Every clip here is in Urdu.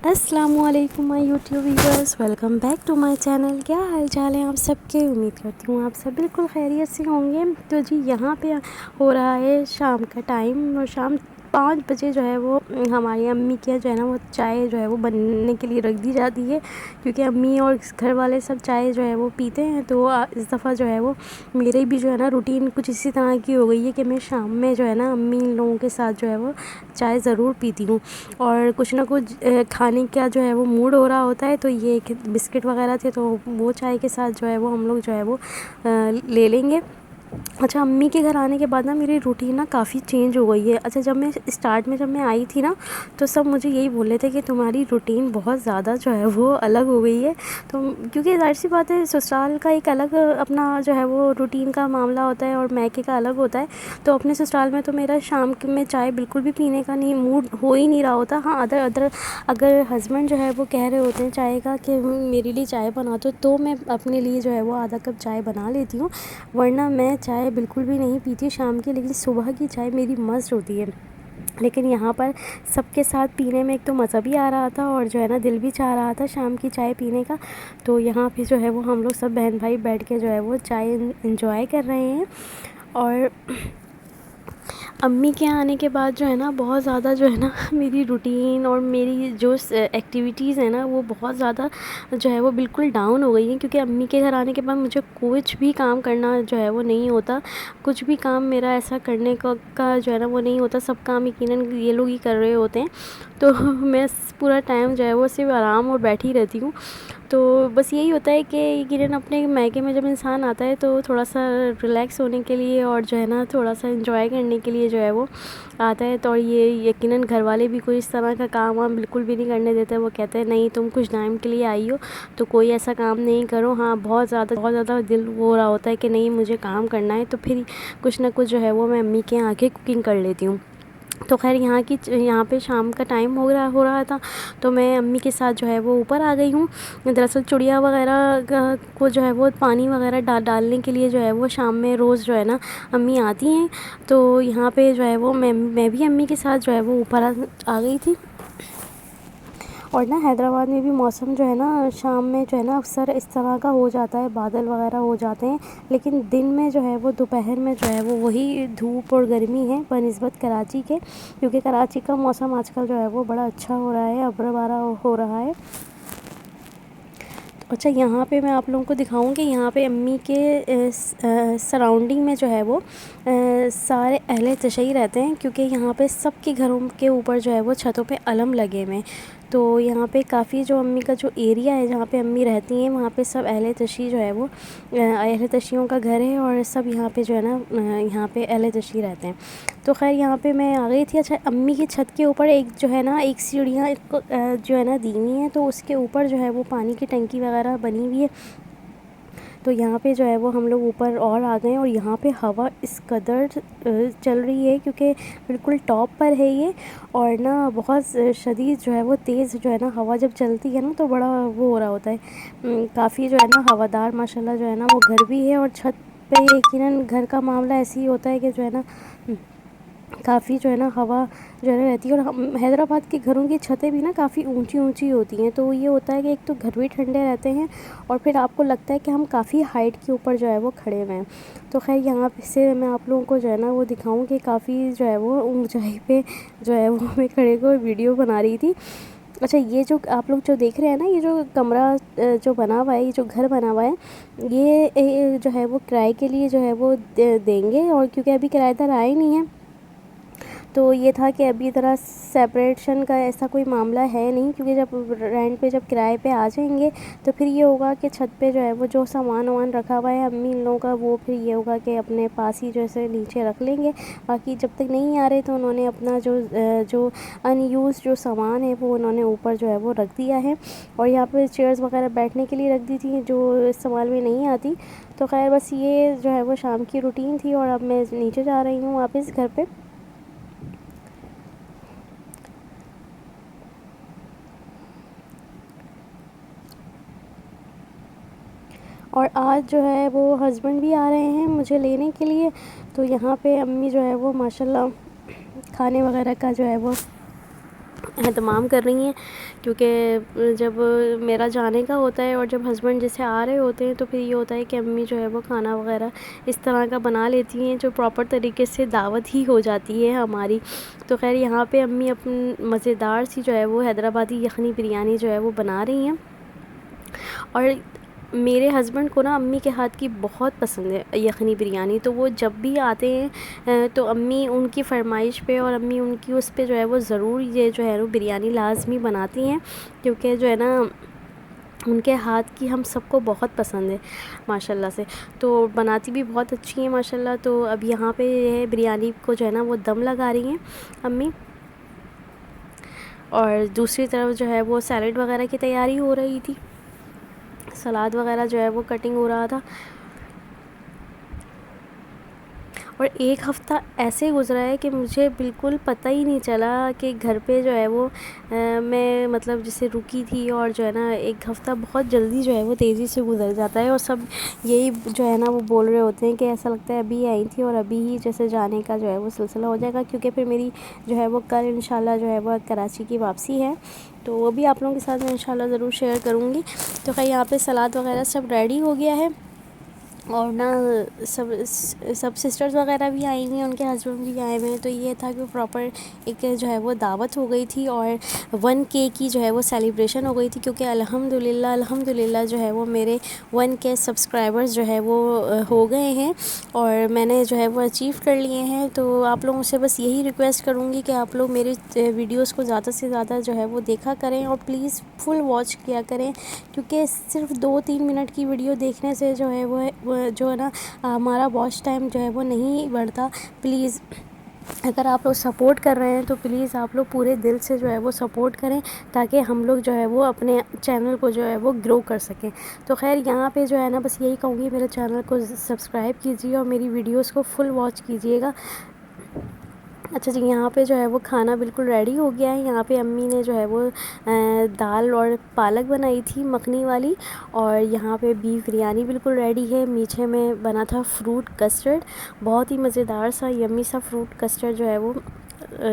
السلام علیکم my YouTube viewers, welcome back to my channel. کیا حال چال ہے آپ سب کے؟ امید کرتی ہوں آپ سب بالکل خیریت سے ہوں گے۔ تو جی یہاں پہ ہو رہا ہے شام کا ٹائم، اور شام 5 بجے جو ہے وہ ہماری امی کیا جو ہے نا وہ چائے جو ہے وہ بننے کے لیے رکھ دی جاتی ہے، کیونکہ امی اور گھر والے سب چائے جو ہے وہ پیتے ہیں۔ تو اس دفعہ جو ہے وہ میرے بھی جو ہے نا روٹین کچھ اسی طرح کی ہو گئی ہے کہ میں شام میں جو ہے نا امی لوگوں کے ساتھ جو ہے وہ چائے ضرور پیتی ہوں، اور کچھ نہ کچھ کھانے کا جو ہے وہ موڈ ہو رہا ہوتا ہے۔ تو یہ بسکٹ وغیرہ تھے، تو وہ چائے کے ساتھ جو ہے وہ ہم لوگ جو ہے وہ لے لیں گے۔ اچھا، امی کے گھر آنے کے بعد نا میری روٹین نا کافی چینج ہو گئی ہے۔ اچھا، جب میں آئی تھی نا، تو سب مجھے یہی بول رہے تھے کہ تمہاری روٹین بہت زیادہ جو ہے وہ الگ ہو گئی ہے۔ تو کیونکہ ظاہر سی بات ہے، سسرال کا ایک الگ اپنا جو ہے وہ روٹین کا معاملہ ہوتا ہے، اور میکے کا الگ ہوتا ہے۔ تو اپنے سسرال میں تو میرا شام میں چائے بالکل بھی پینے کا نہیں موڈ ہو ہی نہیں رہا ہوتا۔ ہاں، اگر ہسبینڈ جو ہے وہ کہہ رہے ہوتے ہیں چائے کا کہ میرے لیے چائے بنا دو، تو میں اپنے لیے جو ہے وہ آدھا کپ چائے بنا لیتی ہوں، ورنہ میں چائے بالکل بھی نہیں پیتی شام کی۔ لیکن صبح کی چائے میری مست ہوتی ہے۔ لیکن یہاں پر سب کے ساتھ پینے میں ایک تو مزہ بھی آ رہا تھا، اور جو ہے نا دل بھی چاہ رہا تھا شام کی چائے پینے کا۔ تو یہاں پہ جو ہے وہ ہم لوگ سب بہن بھائی بیٹھ کے جو ہے وہ چائے انجوائے کر رہے ہیں۔ اور امی کے آنے کے بعد جو ہے نا بہت زیادہ جو ہے نا میری روٹین اور میری جو ایکٹیویٹیز ہیں نا وہ بہت زیادہ جو ہے وہ بالکل ڈاؤن ہو گئی ہیں، کیونکہ امی کے گھر آنے کے بعد مجھے کچھ بھی کام کرنا جو ہے وہ نہیں ہوتا۔ کچھ بھی کام میرا ایسا کرنے کا جو ہے نا وہ نہیں ہوتا، سب کام یقیناً یہ لوگ ہی کر رہے ہوتے ہیں۔ تو میں پورا ٹائم جو ہے وہ صرف آرام اور بیٹھی رہتی ہوں۔ تو بس یہی ہوتا ہے کہ یقیناً اپنے میکے میں جب انسان آتا ہے تو تھوڑا سا ریلیکس ہونے کے لیے اور جو ہے نا تھوڑا سا انجوائے کرنے کے لیے جو ہے وہ آتا ہے۔ تو یہ یقیناً گھر والے بھی کوئی اس طرح کا کام وام بالکل بھی نہیں کرنے دیتے۔ وہ کہتے ہیں نہیں، تم کچھ ٹائم کے لیے آئی ہو تو کوئی ایسا کام نہیں کرو۔ ہاں، بہت زیادہ دل ہو رہا ہوتا ہے کہ نہیں مجھے کام کرنا ہے، تو پھر کچھ نہ کچھ جو ہے وہ میں امی کے یہاں آ کے کوکنگ کر لیتی ہوں۔ تو خیر یہاں پہ شام کا ٹائم ہو رہا تھا، تو میں امی کے ساتھ جو ہے وہ اوپر آ گئی ہوں۔ دراصل چڑیا وغیرہ کو جو ہے وہ پانی وغیرہ ڈالنے کے لیے جو ہے وہ شام میں روز جو ہے نا امی آتی ہیں۔ تو یہاں پہ جو ہے وہ میں بھی امی کے ساتھ جو ہے وہ اوپر آ گئی تھی۔ اور نا حیدرآباد میں بھی موسم جو ہے نا شام میں جو ہے نا اکثر اس طرح کا ہو جاتا ہے، بادل وغیرہ ہو جاتے ہیں، لیکن دن میں جو ہے وہ دوپہر میں جو ہے وہ وہی دھوپ اور گرمی ہے بنسبت کراچی کے، کیونکہ کراچی کا موسم آج کل جو ہے وہ بڑا اچھا ہو رہا ہے، ابر بارہ ہو رہا ہے۔ اچھا، یہاں پہ میں آپ لوگوں کو دکھاؤں کہ یہاں پہ امی کے سراؤنڈنگ میں جو ہے وہ سارے اہل تشیع رہتے ہیں، کیونکہ یہاں پہ سب کے گھروں کے اوپر جو ہے وہ چھتوں پہ علم لگے ہوئے ہیں۔ تو یہاں پہ کافی جو امی کا جو ایریا ہے جہاں پہ امی رہتی ہیں، وہاں پہ سب اہل تشیع جو ہے وہ اہل تشیعوں کا گھر ہے، اور سب یہاں پہ جو ہے نا یہاں پہ اہل تشیع رہتے ہیں۔ تو خیر یہاں پہ میں آ گئی تھی۔ اچھا، امی کی چھت کے اوپر ایک جو ہے نا ایک سیڑھیاں جو ہے نا دی ہوئی ہیں، تو اس کے اوپر جو ہے وہ پانی کی ٹنکی وغیرہ بنی ہوئی ہے۔ تو یہاں پہ جو ہے وہ ہم لوگ اوپر اور آ گئے، اور یہاں پہ ہوا اس قدر چل رہی ہے کیونکہ بالکل ٹاپ پر ہے یہ، اور نا بہت شدید جو ہے وہ تیز جو ہے نا ہوا جب چلتی ہے نا تو بڑا وہ ہو رہا ہوتا ہے، کافی جو ہے نا ہوادار ماشاءاللہ جو ہے نا وہ گھر بھی ہے، اور چھت پہ یقیناً گھر کا معاملہ ایسے ہی ہوتا ہے کہ جو ہے نا کافی جو ہے نا ہوا جو ہے نا رہتی ہے۔ اور حیدرآباد کے گھروں کی چھتیں بھی نا کافی اونچی ہوتی ہیں، تو یہ ہوتا ہے کہ ایک تو گھر بھی ٹھنڈے رہتے ہیں، اور پھر آپ کو لگتا ہے کہ ہم کافی ہائٹ کے اوپر جو ہے وہ کھڑے ہوئے ہیں۔ تو خیر یہاں سے میں آپ لوگوں کو جو ہے نا وہ دکھاؤں کہ کافی جو ہے وہ اونچائی پہ جو ہے وہ میں کھڑے کو ویڈیو بنا رہی تھی۔ اچھا، یہ جو آپ لوگ جو دیکھ رہے ہیں نا، یہ جو کمرہ جو بنا ہوا ہے، یہ جو گھر بنا ہوا ہے، یہ جو ہے وہ کرائے کے لیے جو ہے وہ دیں گے، اور کیونکہ ابھی کرایہ دار آئے نہیں ہیں، تو یہ تھا کہ ابھی ذرا سیپریشن کا ایسا کوئی معاملہ ہے نہیں، کیونکہ جب رینٹ پہ جب کرائے پہ آ جائیں گے تو پھر یہ ہوگا کہ چھت پہ جو ہے وہ جو سامان وامان رکھا ہوا ہے امی ان لوگوں کا، وہ پھر یہ ہوگا کہ اپنے پاس ہی جیسے نیچے رکھ لیں گے۔ باقی جب تک نہیں آ رہے تو انہوں نے اپنا جو ان یوز جو سامان ہے وہ انہوں نے اوپر جو ہے وہ رکھ دیا ہے، اور یہاں پہ چیئرز وغیرہ بیٹھنے کے لیے رکھ دی تھی جو استعمال میں نہیں آتی۔ تو خیر بس یہ جو ہے وہ شام کی روٹین تھی، اور اب میں نیچے جا رہی ہوں واپس گھر پہ۔ اور آج جو ہے وہ ہسبینڈ بھی آ رہے ہیں مجھے لینے کے لیے، تو یہاں پہ امی جو ہے وہ ماشاءاللہ کھانے وغیرہ کا جو ہے وہ اہتمام کر رہی ہیں، کیونکہ جب میرا جانے کا ہوتا ہے اور جب ہسبینڈ جیسے آ رہے ہوتے ہیں تو پھر یہ ہوتا ہے کہ امی جو ہے وہ کھانا وغیرہ اس طرح کا بنا لیتی ہیں جو پراپر طریقے سے دعوت ہی ہو جاتی ہے ہماری. تو خیر یہاں پہ امی اپنی مزیدار سی جو ہے وہ حیدرآبادی یخنی بریانی جو ہے وہ بنا رہی ہیں. اور میرے ہسبینڈ کو نا امی کے ہاتھ کی بہت پسند ہے یخنی بریانی. تو وہ جب بھی آتے ہیں تو امی ان کی فرمائش پہ اور امی ان کی اس پہ جو ہے وہ ضرور یہ جو ہے وہ بریانی لازمی بناتی ہیں, کیونکہ جو ہے نا ان کے ہاتھ کی ہم سب کو بہت پسند ہے ماشاء اللہ سے. تو بناتی بھی بہت اچھی ہیں ماشاء اللہ. تو اب یہاں پہ یہ ہے بریانی کو جو ہے نا وہ دم لگا رہی ہیں امی, اور دوسری طرف جو ہے وہ سیلڈ وغیرہ کی تیاری ہو رہی تھی. سلاد وغیرہ جو ہے وہ کٹنگ ہو رہا تھا. اور ایک ہفتہ ایسے گزرا ہے کہ مجھے بالکل پتہ ہی نہیں چلا کہ گھر پہ جو ہے وہ میں مطلب جسے رکی تھی, اور جو ہے نا ایک ہفتہ بہت جلدی جو ہے وہ تیزی سے گزر جاتا ہے. اور سب یہی جو ہے نا وہ بول رہے ہوتے ہیں کہ ایسا لگتا ہے ابھی آئی تھی اور ابھی ہی جیسے جانے کا جو ہے وہ سلسلہ ہو جائے گا, کیونکہ پھر میری جو ہے وہ کل انشاءاللہ جو ہے وہ کراچی کی واپسی ہے. تو وہ بھی آپ لوگوں کے ساتھ میں انشاءاللہ ضرور شیئر کروں گی. تو خیر یہاں پہ سلاد وغیرہ سب ریڈی ہو گیا ہے, اور نا سب سسٹرز وغیرہ بھی آئی ہوئی ہیں, ان کے ہسبینڈ بھی آئے ہوئے ہیں. تو یہ تھا کہ پراپر ایک جو ہے وہ دعوت ہو گئی تھی, اور 1K کی جو ہے وہ سیلیبریشن ہو گئی تھی, کیونکہ الحمدللہ جو ہے وہ میرے 1K سبسکرائبرز جو ہے وہ ہو گئے ہیں, اور میں نے جو ہے وہ اچیو کر لیے ہیں. تو آپ لوگوں سے بس یہی ریکویسٹ کروں گی کہ آپ لوگ میری ویڈیوز کو زیادہ سے زیادہ جو ہے وہ دیکھا کریں, اور پلیز فل واچ کیا کریں, کیونکہ صرف 2-3 منٹ کی ویڈیو دیکھنے سے جو ہے وہ جو ہے نا ہمارا واچ ٹائم جو ہے وہ نہیں بڑھتا. پلیز اگر آپ لوگ سپورٹ کر رہے ہیں تو پلیز آپ لوگ پورے دل سے جو ہے وہ سپورٹ کریں, تاکہ ہم لوگ جو ہے وہ اپنے چینل کو جو ہے وہ گرو کر سکیں. تو خیر یہاں پہ جو ہے نا بس یہی کہوں گی, میرے چینل کو سبسکرائب کیجیے اور میری ویڈیوز کو فل واچ کیجیے گا. اچھا جی, یہاں پہ جو ہے وہ کھانا بالکل ریڈی ہو گیا ہے. یہاں پہ امی نے جو ہے وہ دال اور پالک بنائی تھی مکھنی والی, اور یہاں پہ بیف بریانی بالکل ریڈی ہے. میٹھے میں بنا تھا فروٹ کسٹرڈ, بہت ہی مزیدار سا یمی سا فروٹ کسٹرڈ جو ہے وہ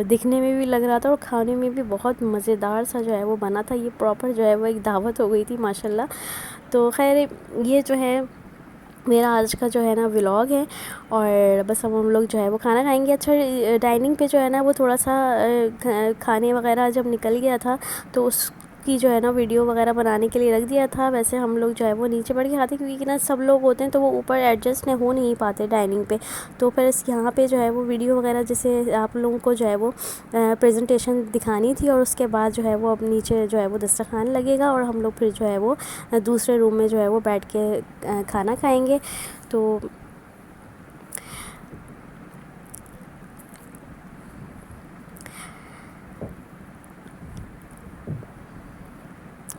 دکھنے میں بھی لگ رہا تھا اور کھانے میں بھی بہت مزیدار سا جو ہے وہ بنا تھا. یہ پراپر جو ہے وہ ایک دعوت ہو گئی تھی ماشاء اللہ. تو خیر یہ جو ہے میرا آج کا جو ہے نا ولاگ ہے, اور بس اب ہم لوگ جو ہے وہ کھانا کھائیں گے. اچھا ڈائننگ پہ جو ہے نا وہ تھوڑا سا کھانے وغیرہ جب نکل گیا تھا تو اس کی جو ہے نا ویڈیو وغیرہ بنانے کے لیے رکھ دیا تھا. ویسے ہم لوگ جو ہے وہ نیچے بیٹھ کے کھاتے ہیں, کیونکہ نا سب لوگ ہوتے ہیں تو وہ اوپر ایڈجسٹ ہو نہیں پاتے ڈائننگ پہ. تو پھر یہاں پہ جو ہے وہ ویڈیو وغیرہ جیسے آپ لوگوں کو جو ہے وہ پریزنٹیشن دکھانی تھی, اور اس کے بعد جو ہے وہ اب نیچے جو ہے وہ دسترخوان لگے گا, اور ہم لوگ پھر جو ہے وہ دوسرے روم میں جو ہے وہ بیٹھ کے کھانا کھائیں گے. تو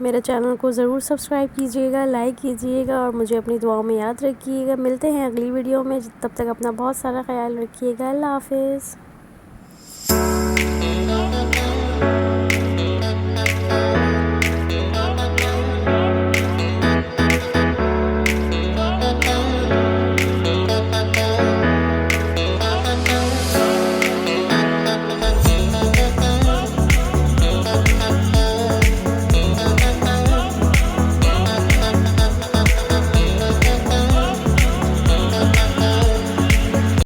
میرے چینل کو ضرور سبسکرائب کیجیے گا, لائک کیجیے گا, اور مجھے اپنی دعاؤں میں یاد رکھیے گا. ملتے ہیں اگلی ویڈیو میں, تب تک اپنا بہت سارا خیال رکھیے گا. اللہ حافظ.